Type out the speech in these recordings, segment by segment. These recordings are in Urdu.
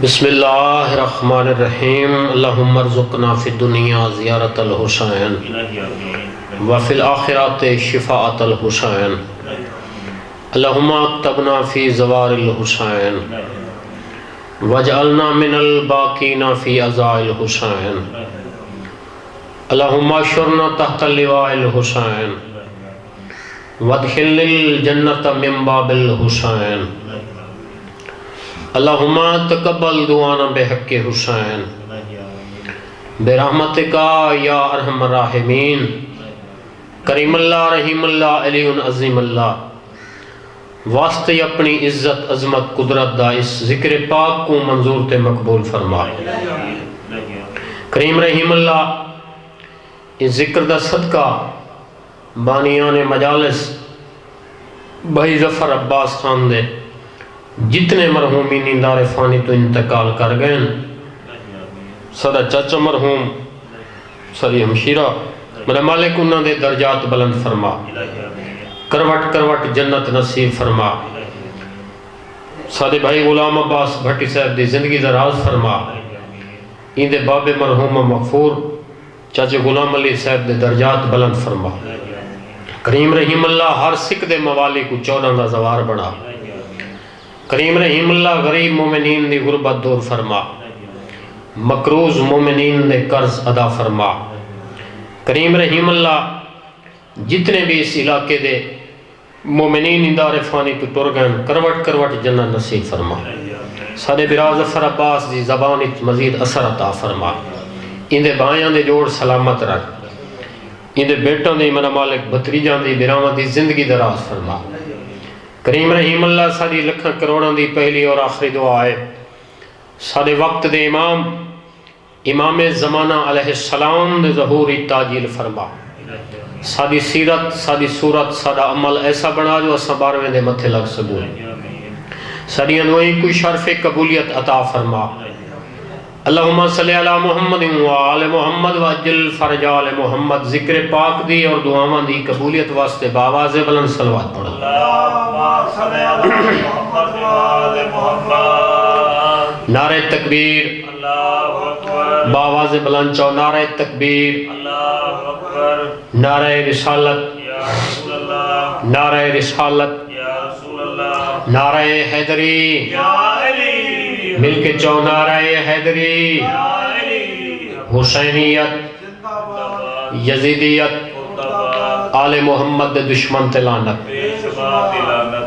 بسم اللہ الرحمن الرحیم اللہم ارزقنا فی الدنیا زیارت الحسین وفی الآخرات شفاعت الحسین اللہم اکتبنا فی زوار الحسین وجعلنا من الباقین فی عزاء الحسین اللہم اشرنا تحت لواء الحسین وادخلنا الجنة من باب الحسین اللہم تقبل دعانا بحق حسین برحمتک یا ارحم الراحمین کریم اللہ رحیم اللہ علی عظیم اللہ واسطے اپنی عزت عظمت قدرت دا اس ذکر پاک کو منظور تے مقبول فرما کریم رحیم اللہ اس ذکر دا صدقہ بانیان مجالس بھائی ظفر عباس خان دے جتنے مرحومین دار فانی تو انتقال کر گئے صدا چاچا مرحوم سری ہمشیرہ میرے مالک انہوں دے درجات بلند فرما کروٹ کروٹ جنت نصیب فرما سادے بھائی غلام عباس بھٹی صاحب دی زندگی دراز فرما این دے باب مرحوم مغفور چاچے غلام علی صاحب دے درجات بلند فرما کریم رحیم اللہ ہر سکھ دے موالی کو 14 دا زوار بڑھا کریم رحیم اللہ غریب مومنین دی غربت دور فرما مقروض مومنین دے قرض ادا فرما کریم رحیم اللہ جتنے بھی اس علاقے دے مومنین ادار فانی تو ٹر گئے کروٹ کروٹ جنت نصیب فرما سارے براز ظفر عباس دی زبان مزید اثر عطا فرما ان دے بائیاں دے جوڑ سلامت رکھ ان دے بیٹوں دے من مالک بھتریجاں دی براواں دی زندگی دراز فرما کریم رحیم اللہ ساری لکھاں کروڑاں دی پہلی اور آخری دعا ہے سارے وقت دے امام زمانہ علیہ السلام دے ظہوری تاجیل فرما ساری سیرت ساری صورت سارا عمل ایسا بنا جو اساں بارویں دے متھے لگ سکوں ساری انوائیں کوئی شرف قبولیت عطا فرما اللہم صلی علی محمد وآل محمد وعجل فرج آل محمد ذکر پاک دی اور دعاواں دی قبولیت واسطے باواز بلند صلوات پڑھو اللہم صلی علی محمد وآل محمد نعرہ تکبیر اللہ اکبر باواز بلند چو نعرہ تکبیر اللہ اکبر نعرہ رسالت یا رسول اللہ نعرہ رسالت یا رسول اللہ نعرہ حیدری یا علی مل کے چو نعرہ حیدری حسینیت یزیدیت آل محمد دے دشمن تلانت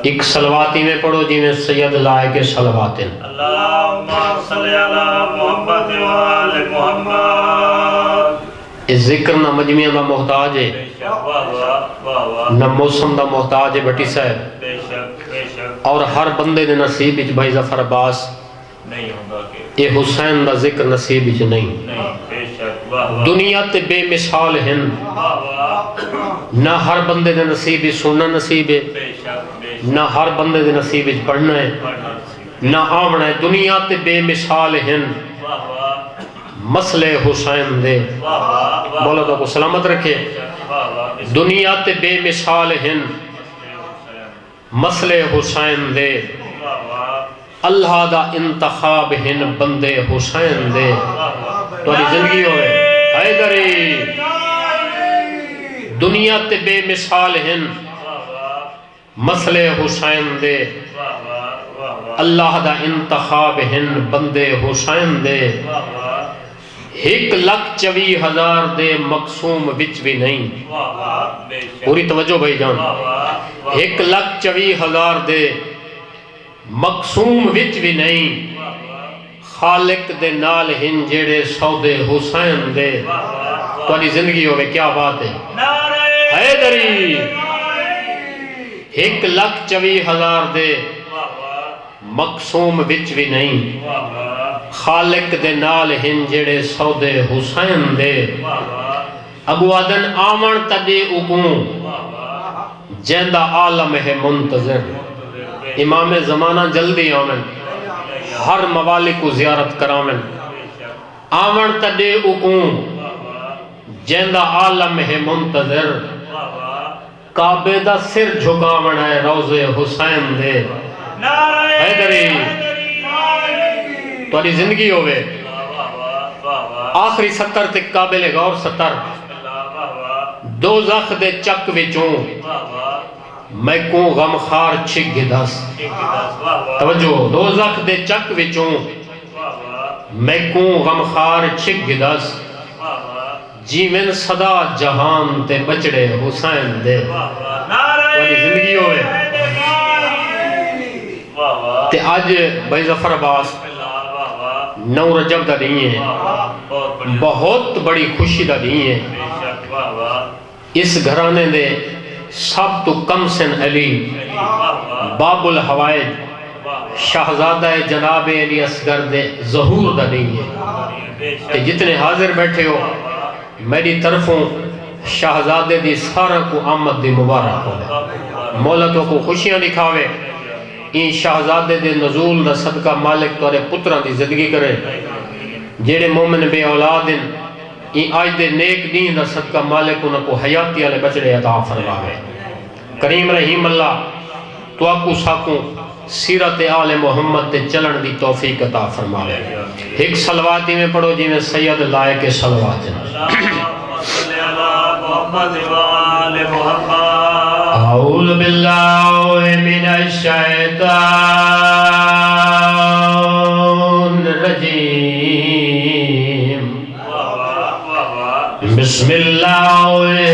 ایک سلواتی میں پڑھو جی میں سید لائے کے سلواتن اللہم صلی علی محمد وآل محمد اس ذکر نہ مجموعہ دا محتاج ہے نہ موسم دا محتاج ہے بٹی صاحب اور ہر بندے دے نصیب اچ بھائی ظفر عباس اے حسین دا ذکر نصیب اچ نہیں دنیا تے بے مثال ہیں نہ ہر بندے دے نصیب اچ سننا نصیب ہے نہ ہر بندے دے نصیب اچ پڑھنا ہے نہ آمنا ہے دنیا تے بے مثال ہیں مسئلے حسین دے بولا تو کو سلامت رکھے دنیا تے بے مثال ہیں مسئلے حسین دے اللہ دا انتخاب ہن بندے حسین دے تواڈی زندگی ہوئے حیدری دنیا تے بے مثال ہن مسئلے حسین دے اللہ دا انتخاب ہن بندے حسین دے 1,24,000 دے مقسوم وچ بھی نہیں پوری توجہ بھائی جان 1,24,000 دے مقسوم وچ بھی نہیں خالق دے نال ہن جیڑے سودے حسین دے تواڈی زندگی ہوئے کیا بات ہے حیدری 1,24,000 دے مقسوم وچ بھی نہیں خالق دے نال ہن جیڑے سودے حسین دے اگوادن آمن تدے اکوں جیندہ عالم ہے منتظر امام زمانہ جلدی آمن ہر موالی کو زیارت کرامن آمن تدے اکوں جیندہ عالم ہے منتظر کعبے دا سر جھکاون ہے روضے حسین دے حیدری تاری زندگی ہوئے آخری 70 تک قابل غور 70 دوزخ دے چک وچوں میں کو غمخار چھک گدس توجہ دوزخ دے چک وچوں میں کو غمخار چھک گدس جیون صدا جہان تے بچڑے حسین دے تاری زندگی ہوئے تے آج بھائی ظفر عباس 9 رجب دا دیں ہے بہت بڑی خوشی دا دیں ہے اس گھرانے دے سب تو کم سن علی باب الحوائد شہزادہ جناب علی اصغر دے ظہور دا دیں ہے کہ جتنے حاضر بیٹھے ہو میری طرفوں شہزادے دی سارا کو آمد دی مبارک ہو مولتوں کو خوشیاں دکھاوے این شہزادے دے نزول دا صدقہ مالک توارے پتران دی زندگی کرے جیڑے مومن بے اولادن این آج دے نیک دین دا صدقہ مالک انہوں کو حیاتی والے بچڑے عطا فرماوے کریم رحیم اللہ تو آکو ساکوں سیرت آل محمد تے چلن دی توفیق عطا فرماوے ایک صلواتی میں پڑھو جی میں سید لائق صلوات اعوذ باللہ من الشیطان الرجیم بسم اللہ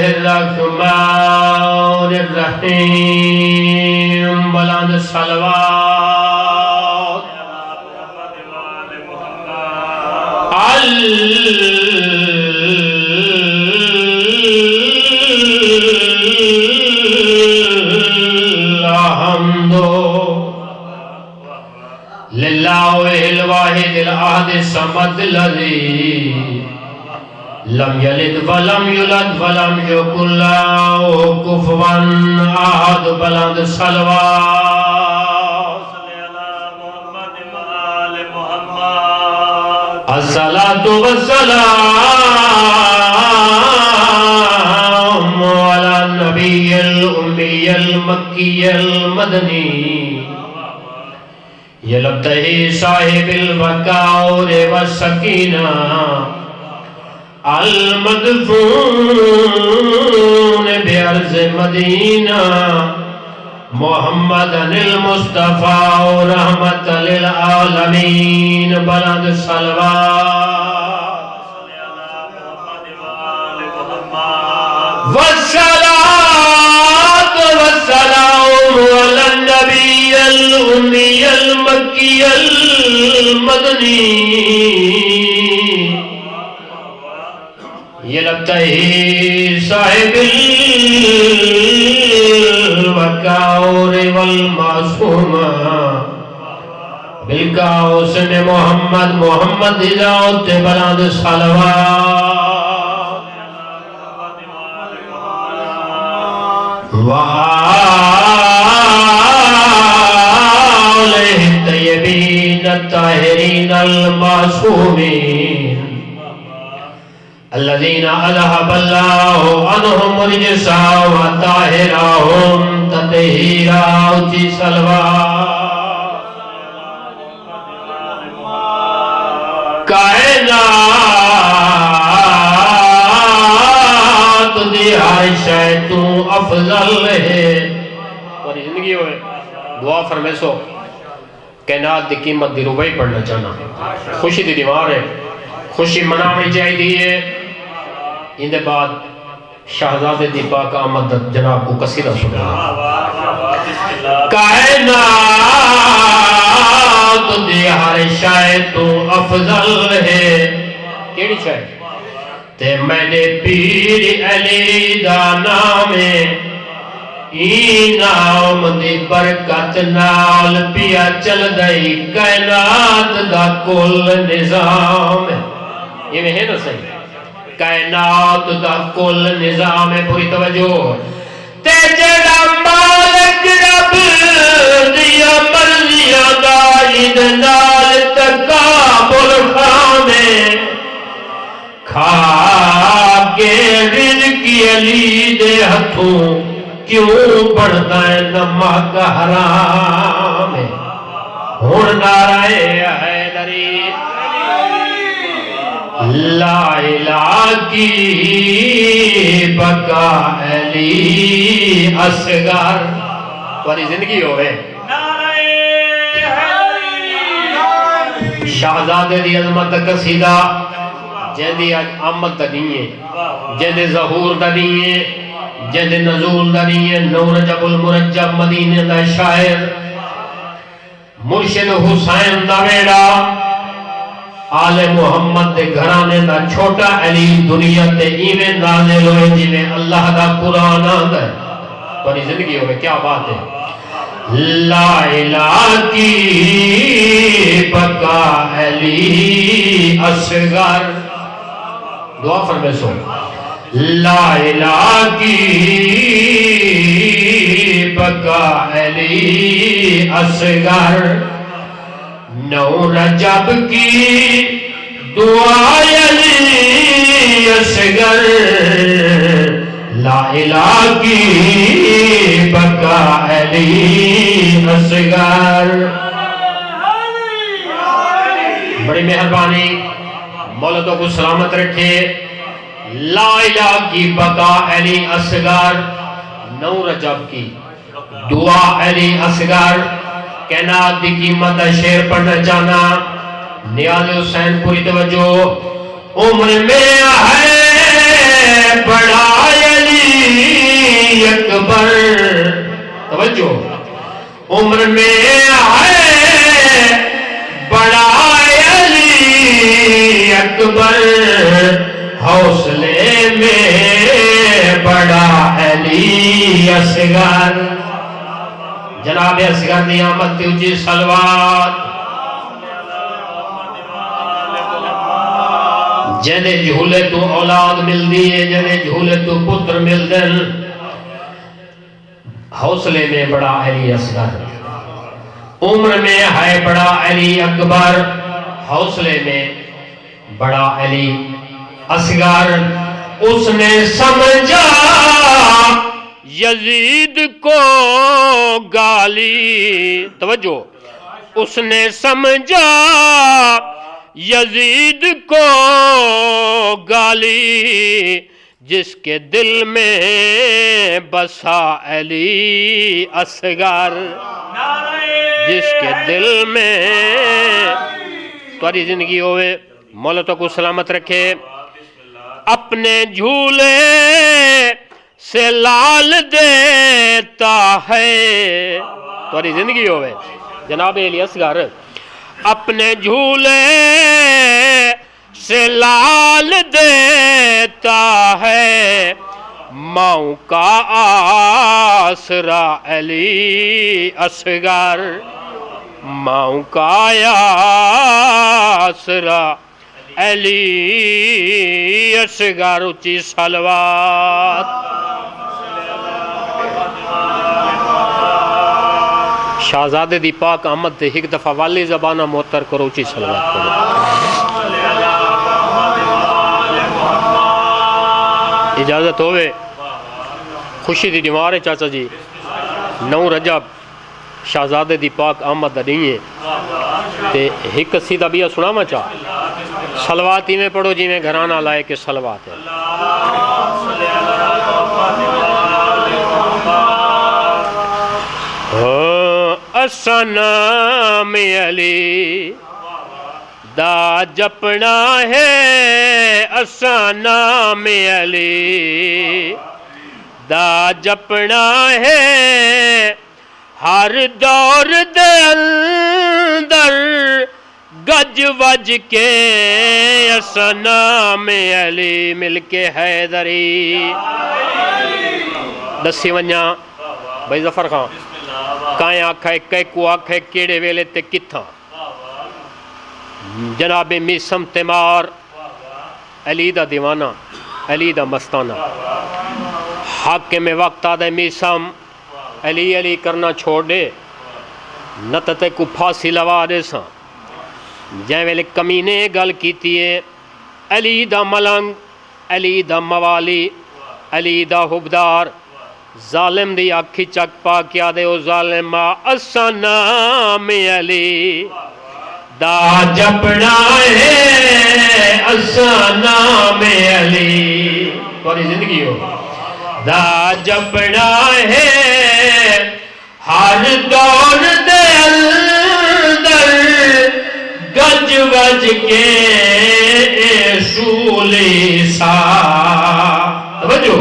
الرحمن الرحیم بلند صلوات للہ الواحد الاحد الصمد الذی لم یلد ولم یولد ولم یکن لہ کفوا احد بلند صلوات الصلاة والسلام على النبی الامی المکی المدنی یہ لگتا ہی صاحب الوقار والسکینہ المدفون بعرض مدینہ محمد المصطفیٰ رحمت للعالمین بلند صلوات والصلاة والسلام على النبي الأمي المكي المدني یہ لگتا ہے صاحب الوقار والمعصوم بالکاؤس میں محمد محمد ذات بلند صلوات وآلہ الطیبین الطاہرین المعصومین الذين أذهب الله عنهم رجسا وطاهرهم تطهيرا وجي صلوات کائنات دی ہر شے تو افضل ہے تمہاری زندگی ہوئے دعا فرمے سو کائنات دی قیمت دی روبائی پڑھنا چاہنا خوشی دی دیوار ہے خوشی مناوی چاہی دی ہے ان دے بعد شہزادے دی پاک آمد جناب کو قصیدہ سنا کائنات دی ہر شے تو افضل ہے کیڑی شے تے میں نے پیر علی دا نام نام دی برکت نال پیا چل دئی کائنات دا کل نظام یہ ہے نا صحیح کائنات دا کل نظام ہے پوری توجہ تے جڑا مالک رب دیا مرضیاں دا عید نال تقابل خانے کھا کے رزقی علی دے ہتھوں کیوں بڑھتا ہے نمک حرام ہے ہون نعرہ حیدری لا الہ کی بقا علی اصغر تمہاری زندگی ہوئے شہزادے دی عظمت قصیدہ جہدی آمد دا نہیں ہے جہدے ظہور دا نہیں ہے جہدے نزول دا نہیں ہے نو رجب المرجب مدینہ دا شاعر مرشد حسین دا بیڑا آل محمد دے گھرانے دا چھوٹا علی دنیا تے ایویں نازل ہوئے جویں اللہ دا قرآن آندا ہے تمہاری زندگی ہوئے کیا بات ہے لا الہ کی بقا علی اصغر دعا فرمائے سو لا الہ کی بقا علی اصغر نو رجب کی دعا علی اصغر لا الہ کی بقا علی اصغر بڑی مہربانی مولا تو کو سلامت رکھے لا الہ کی بقا علی اصغر نو رجب کی دعا علی اصغر کائنات دی قیمت شعر پڑھنا چاہنا نیاز حسین پوری توجہ عمر میں ہے بڑا علی اکبر توجہ عمر میں ہے بڑا علی اکبر حوصلے میں بڑا علی اصغر جناب اصغر دی آمد تے اونچی صلوات جنے جھولے تو اولاد مل دیئے جنے جھولے تو پتر مل دن حوصلے میں بڑا علی اصغر عمر میں ہے بڑا علی اکبر حوصلے میں بڑا علی اصغر اس نے سمجھا یزید کو گالی توجہ اس نے سمجھا یزید کو گالی جس کے دل میں بسا علی اصغر جس کے دل میں تمہاری زندگی ہوئے مولا تو کو سلامت رکھے اپنے جھولے سے لال دیتا ہے تمہاری زندگی ہوئے جناب علی اصغر اپنے جھولے سے لال دیتا ہے ماؤں کا آسرا علی اصغر ماؤں کا آسرا علی اصغر اونچی صلوات شہزادے دی پاک آمد تے ایک دفعہ والی زبانہ معطر کرو اونچی صلوات کرو اجازت ہوئے خوشی دی دیوار ہے چاچا جی نو رجب شہزادے دی پاک آمد نہیں ہے تے ایک قصیدہ بھی سنا ما چاہ صلوات ہی میں پڑھو جی میں گھرانہ لائے کے صلوات ہے اسا نام علی دا جپنا ہے اسا نام علی دا جپنا ہے ہر دور دے اندر گج وج کے اسا نام علی مل کے حیدری دسی ونجا بھائی ظفر خان کائیں آکھے کئی کو آکھے کیڑے ویلے تے کتھاں جناب میسم تیمار علی دا دیوانہ علی دا مستانہ حاکم وقت آدھے میسم علی علی کرنا چھوڑ دے نتتے کو پھاسی لوا دے ساں جائیں ویلے کمینے گل کیتی ہے علی دا ملنگ علی دا موالی علی دا حبدار ظالم دی آکھی چک پا کیا دے او ظالمہ اسا نام علی دا جپنا ہے اساں نام علی تمہاری زندگی ہو دا جپنا ہے ہر دور دے اندر گج وج کے سولی سا توجہ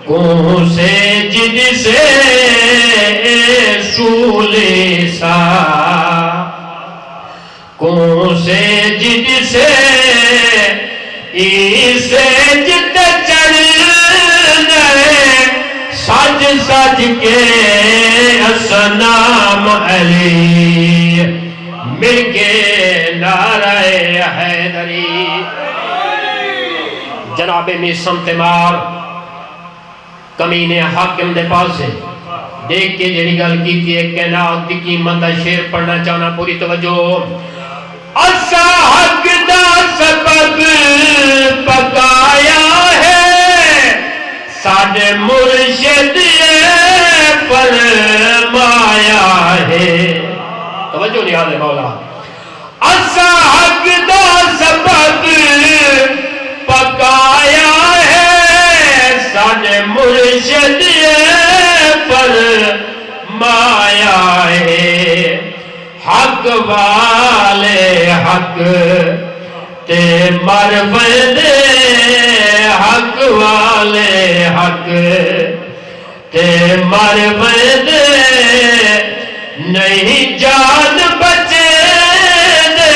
کون سے جد سے سولی سا کون سے جد سے اسے جد چڑھ گئے سج سج کے اسنام علی مل کے نعرہ حیدری جناب میسم تیمار کمینے حاکم دے پاس سے دیکھ کے جڑی گل کی تھی ایک کائنات دی قیمت دا شعر پڑھنا چاہنا پوری توجہ اسا حق دا سبب پکایا ہے ساڈے مرشد فرمایا ہے توجہ نیاز مولا اسا حق دا سبب پکایا ہے ساڈے مرشد فرمایا ہے حق والے حق تے مر بندے حق والے حق تے مر بندے نہیں جان بچے دے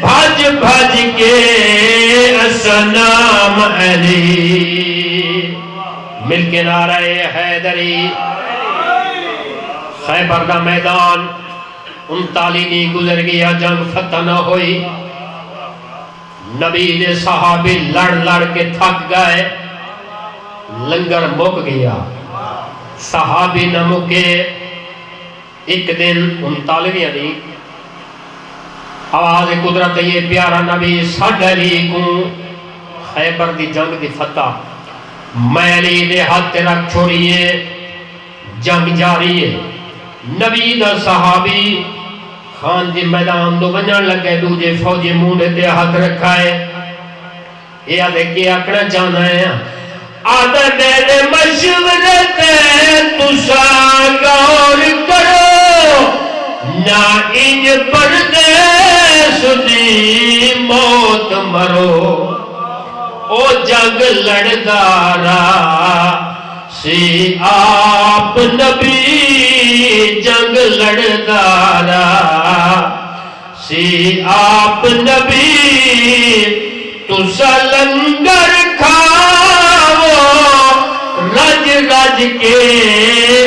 بھج بھج کے اسنام علی مل کے نعرہ حیدری خیبر دا میدان 39 گزر گیا جنگ فتح نہ ہوئی نبی دے صحابی لڑ لڑ کے تھک گئے لنگر مک گیا صحابی نہ مکے ایک دن 39 دی آواز قدرت یہ پیارا نبی ساڈے علی کو خیبر دی جنگ دی فتح میں علی دے ہاتھ رکھ چھوڑیے جنگ جاری ہے نبی دا صحابی خان جی میدان دو بنجان لگے دوجے فوجی مونڈے تے ہاتھ رکھا ہے یہ آدھے کیا اکڑا چاہنا ہے آدھے میرے مشورے تے تسا غور کرو نہ انج پردیس دی موت مرو او جنگ لڑدارا سی آپ نبی جنگ لڑدارا سی آپ نبی تسا لنگر کھاؤ رج رج کے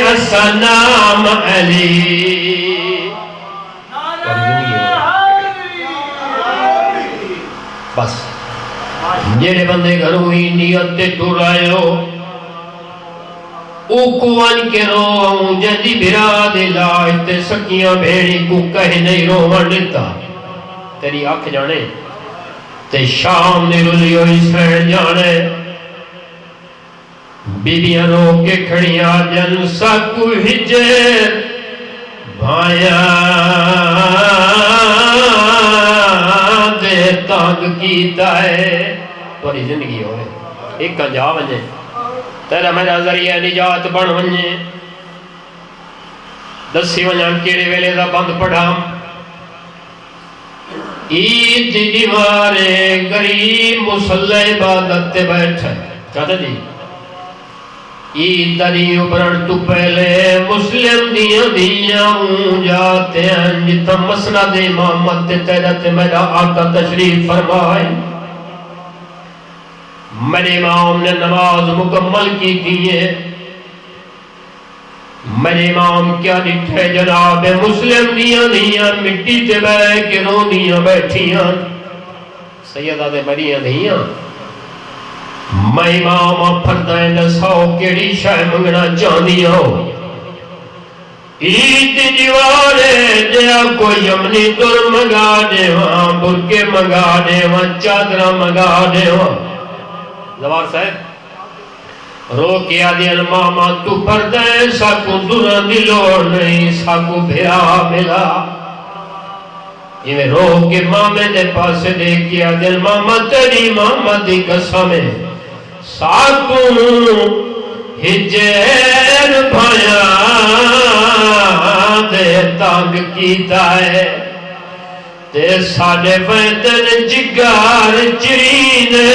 اسنام علی بس جیڑے بندے گھروں ہی نیت تے ٹر آئے ہو اوکوان کے رو جدی براد لاج تے سکیاں بھیڑی کو کہہ نہیں روان دیتا تیری آنکھ جانے تے شام نے رلی ہوئی سین جانے بیبیاں رو کے کھڑیاں جن سکو ہجر بھائیاں دے تانگ کیتا ہے توری زندگی ہوئے ایک کا جا ونجے تیرا میرا ذریعہ نجات بن ونجے دسی ونجان کیڑے ویلے دا بند پڑھا عید دیوارے غریب مسلح عبادت تے بیٹھا کہتا جی عید دری ابرن تو پہلے مسلم دیاں جاتے ہیں جتا مسند امامت تے تیرا تے میرا آقا تشریف فرمائے میرے امام نے نماز مکمل کی دیئے میرے امام کیا نٹھے جناب مسلم دیاں مٹی تے بے کے رونیاں بیٹھیاں سیدہ دے مریاں دیاں میں امام پھردائیں نساؤ کیڑی شاہ منگنا جانیاں ہو عید دیوارے جیا کوئی یمنی در منگا دے وہاں برکے منگا دے وہاں چادرہ منگا دے وہاں زوار صاحب رو کیا دیا ماما تو پردے ساکو درہ دلور نہیں ساکو بھیا ملا یہ رو کے مامے دے پاس دے کیا دل ماما تیری ماما دی قسم ساکوں ہجر بھایا دے تانگ کیتا ہے تے ساڑے ویدن جگار چرینے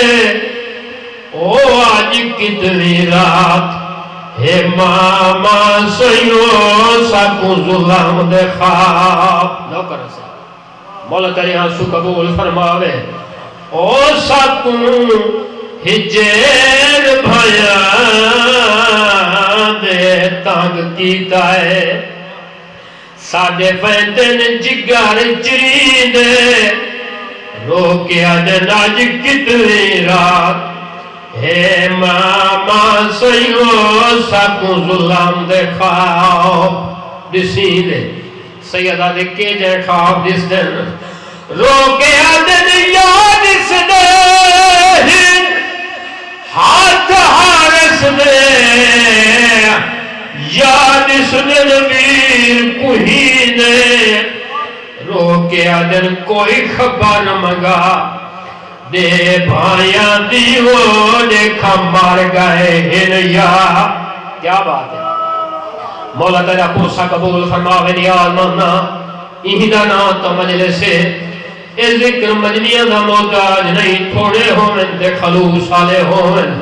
او آج کتنی رات ہے ماما سیوں ساکوں ظلم دے خواب نو کر سے مولا تیرے آنسو قبول فرماوے او ساکوں ہجر بھایا دے تانگ کیتا ہے ساڑے ویدن جگر چرینے رو کے آجن آج کتنی رات ہے ماما سیوں ساکوں ظلم دے خواب دسینے سیدہ دے کے جائے خواب دس دن رو کے آدن یاد اس دے ہاتھ ہارس دے یاد اس دن ویر کوہی دے رو کے آدن کوئی خبر مگا دے بھائیاں دیو دیکھا مار گئے ہن یا کیا بات ہے مولا تیرا پوسا قبول فرماوے نیاز ماننا ایہدہ نا تو مجلس سے اے ذکر مجنیاں دا محتاج نہیں تھوڑے ہومن دے خلوص آلے ہومن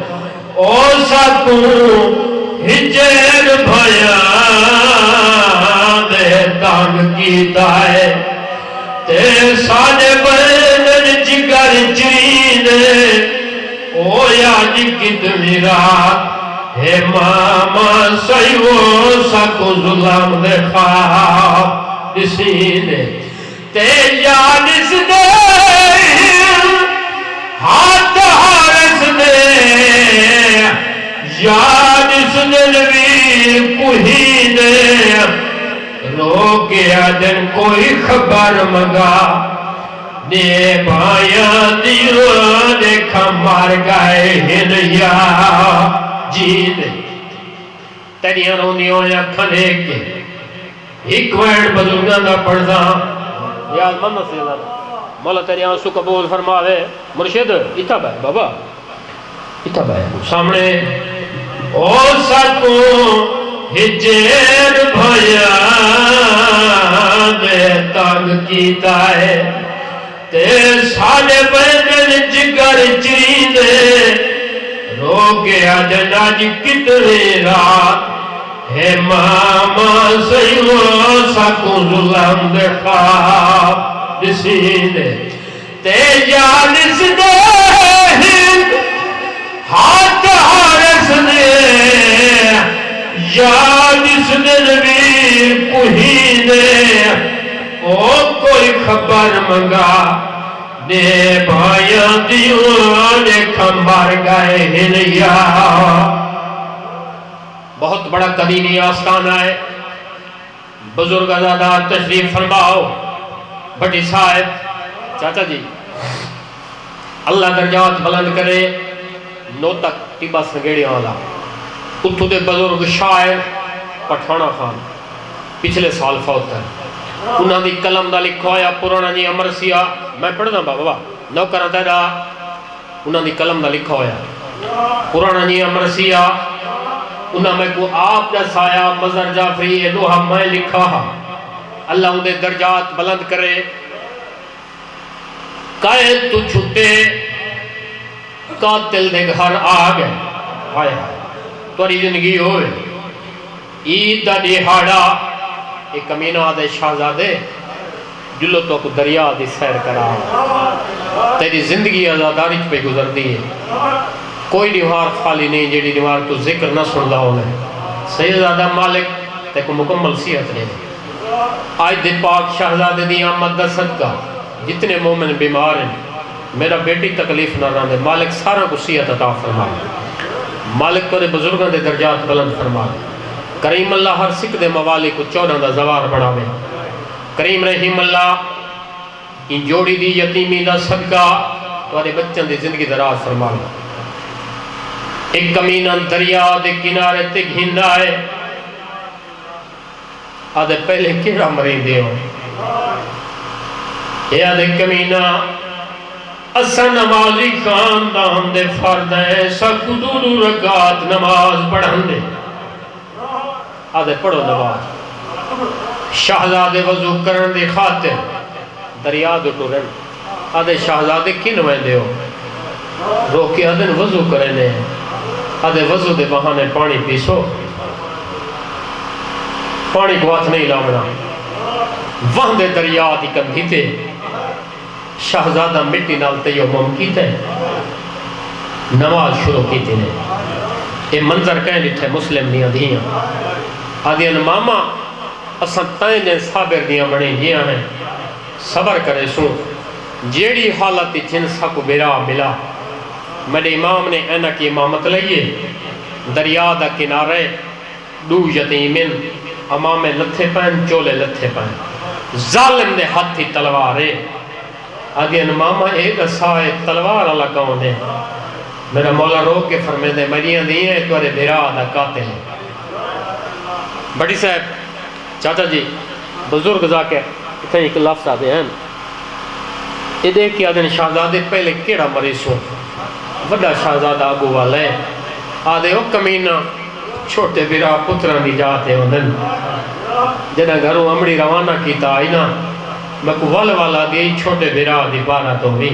او ساتوں ہجر بھایا دے تانگ کیتا ہے تے ساڑے بینن جگر چرینے او یاد کتنی رات ہے ماما سیوں ساکوں ظلم دے خواب دسینے تے یاد اس دے ہاتھ ہارس دے یاد اس دے ویر کوہی دے رو کے آدن کوئی خبر مگا دے بھائیاں دیو دیکھا مار گئے ہن یا جید تیریاں رونیوں نے اکھا دیکھ کے ایک ویڈ بزرگان دا پڑھدا یاد من نصیدہ مولا تیری آنسو قبول فرماوے مرشد اتھا بھائی بابا اتھا بھائی سامنے او ساتوں ہجر بھایا دے تانگ کیتا ہے تے ساڑے بیدن جگر چرینے رو کے آجن آج کتنی رات ہے ماما سیوں ساکوں ظلم دے خواب دسینے تے جانس دے ہاتھ ہارس دے یادس دے ویر کوہی دے او کوئی خبر منگا دے بھائیاں دیوں نے کھمبار گئے ہن یا بہت بڑا قدیمی آستانہ ہے بزرگ ازادار تشریف فرماؤ بٹی صاحب چاچا جی اللہ درجات بلند کرے نو تک ٹیبا سنگیڑی والا اتھو دے بزرگ شاعر پٹھانا خان پچھلے سال فوت ہے انہاں دی کلم دا لکھو آیا پرانا جی امر سیا میں پڑھ دا بابا نو کرتا دا انہاں دی کلم دا لکھو آیا پرانا جی امر سیا انہاں میں کو آپ جا سایا مزر جعفری اے دوہا میں لکھا اللہ ان دے درجات بلند کرے قائد تو چھٹے قاتل دے گھر آگئے ہائے توری زندگی ہوئے عید دا دیہاڑا ایک کمینہ آدھے شہزادے جلو تو کو دریا دی سیر کرا تیری زندگی آزاداری پہ گزر دی ہے کوئی دیوار خالی نہیں جیڑی دیوار تو ذکر نہ سن لا ہونے سیدزادہ مالک تے کو مکمل صحت نے آج دے پاک شہزادے دی آمد دا صدقہ جتنے مومن بیمار ہیں میرا بیٹی تکلیف نہ رہنے مالک سارا کو صحت عطا فرما مالک تو دے بزرگاں دے درجات بلند فرما کریم اللہ ہر سکھ دے موالی کو 14 دا زوار بڑھاوے کریم رحیم اللہ ان جوڑی دی یتیمی دا صدقہ توارے بچن دی زندگی دراز فرما ایک کمینہ دریا دے کنارے تے گھندا ہے آدھے پہلے کیڑا مرین دے ہو یا دے کمینہ اسا نمازی خاندان دے فرد ہیں سکو دو رکعت نماز پڑھن دے آدھے پڑھو نماز شہزادے وضو کرن دے خاطر دریا دو ٹورن آدھے شہزادے کی نمائندے ہو روکے آدھے وضو کرنے آدھے وضو دے بہانے پانی پیسو پانی کو ہاتھ نہیں لاؤنا وہاں دے دریا دی کندھی تے شہزادہ مٹی نال تیمم کیتے نماز شروع کیتے نے یہ منظر کہیں لٹھے مسلم دیاں دیاں آدھیاں ماما اساں تائیں جن صابر دیاں بڑیں جیاں ہیں صبر کرے سوں جیڑی حالت جن سا کو بیرا ملا میرے امام نے اینا کی امامت لئیے دریا دا کنارے دو یتیمن امام لتھے پہن چولے لتھے پہن ظالم نے ہاتھی تلوارے آدھین ماما ایک سائے تلوار اللہ کون ہے میرا مولا رو کے فرمے دے مریاں دیئے توارے بیرا دا قاتل ہے بڑی صاحب چاچا جی بزرگ جا کے اتنے ایک لفظ آدھے ہیں یہ دیکھ کے آدھین شہزادے پہلے کیڑا مریض ہو بڑا شہزادہ آگو والے آدھے ہو کمینہ چھوٹے بیرا پتران دی جاتے ہو دن جنہ گھروں امڑی روانہ کیتا آئینا میں کو وال والا دی چھوٹے بیرا دی بارہ تو بھی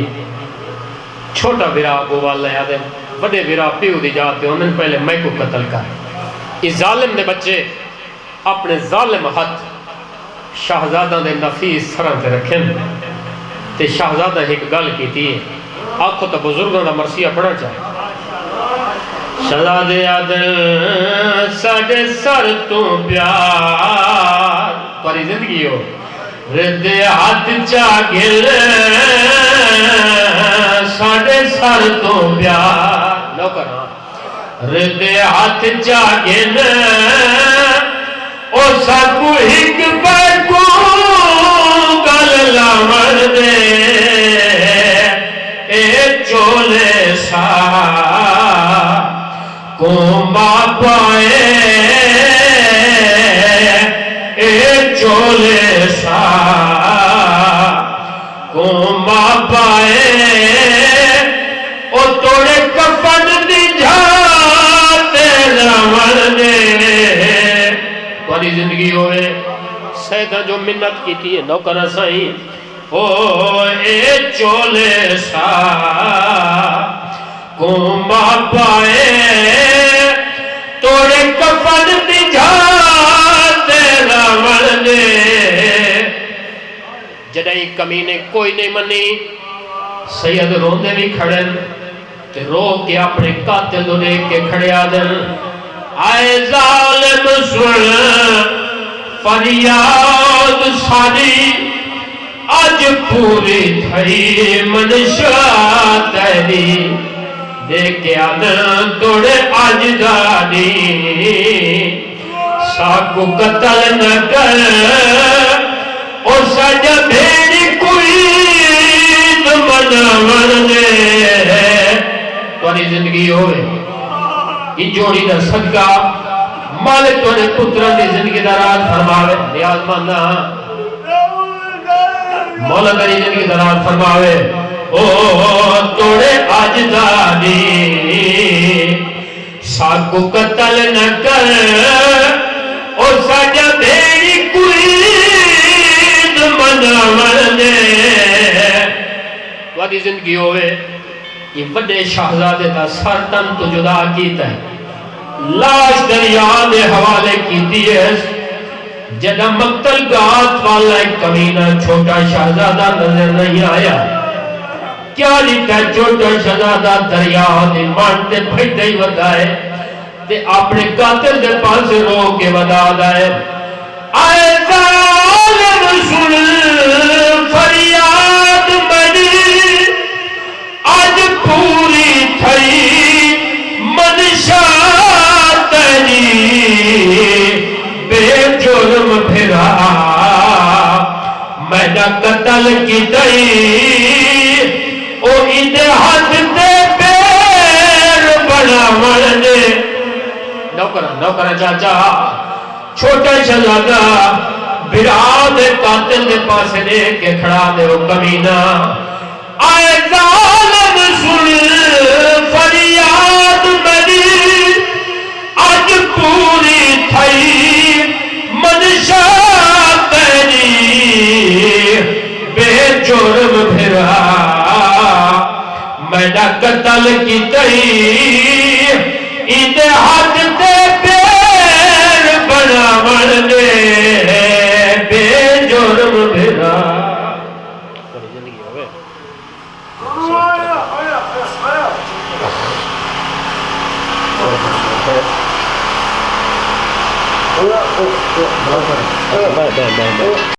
چھوٹا بیرا آگو والے آدھے بڑے بیرا پیو دی جاتے ہو دن پہلے میں کو قتل کر اس ظالم نے بچے اپنے ظالم ہاتھ شہزادہ دے نفیس سران تے رکھیں تے شہزادہ ایک گل کی تھی آنکھوں تا بزرگوں دا مرثیہ پڑھا چاہے شہزادے عدل ساڑے سر تو پیار تمہاری زندگی ہو رد ہاتھ چاگل ساڑے سر تو پیار لو کرنا رد ہاتھ چاگل او ساکو ہک پر کو گل لامر دے اے چولے سا کومبا پائے اے چولے سا کومبا پائے او توڑے کفن دی جاتے لامر دے تمہاری زندگی ہوئے سیدہ جو منت کی تھی نوکر سائیں او اے چولے سا کومبا پائے توڑے کفن دی جاتے راول دے جدائی کمینے کوئی نہیں منی سید روندے بھی کھڑن تے رو کے اپنے قاتل دو لے کے کھڑے آدن آئے ظالم سن فریاد ساری آج پوری تھئی منشا تیری دیکھے آدن توڑے آج داری ساکو قتل نہ کر اور سجا بھیڑی کوئی دمنا دے تمہاری زندگی ہوئے یہ جوڑی دا صدقہ مالک توڑے پتران دی زندگی دراز فرماوے نیاز مانا مولا تیری زندگی دراز فرماوے او توڑے آج داری ساکو قتل نہ کر اور سجا بھیڑی کوئی دمنا دے تمہاری زندگی ہوئے یہ بڑے شہزادے دا سر تن تو جدا کیتا ہے لاش دریا دے حوالے کیتی ہے جدہ مقتل گات والا ایک کمینہ چھوٹا شہزادہ نظر نہیں آیا کیا لکھا چھوٹا شہزادہ دریا دے مانتے بھیٹے ہی بتائے تے اپنے قاتل دے پاس رو کے بدا دائے آئے ظالم سن فریاد بڑی آج پوری تھئی منشا تیری بے جرم پھرا میڈا قتل کی دئی او اندے ہاتھ دے پیر بڑا مرنے نوکرہ چاچا چھوٹا شہزادہ برا دے قاتل دے پاس دے کے کھڑا دے وہ کمینہ آئے ظالم سن فریاد میری آج پوری تھئی منشا تیری بے جرم بھرا میں نہ قتل کی تئی اندے ہاتھ تے پیر بناون دے بے جرم بھرا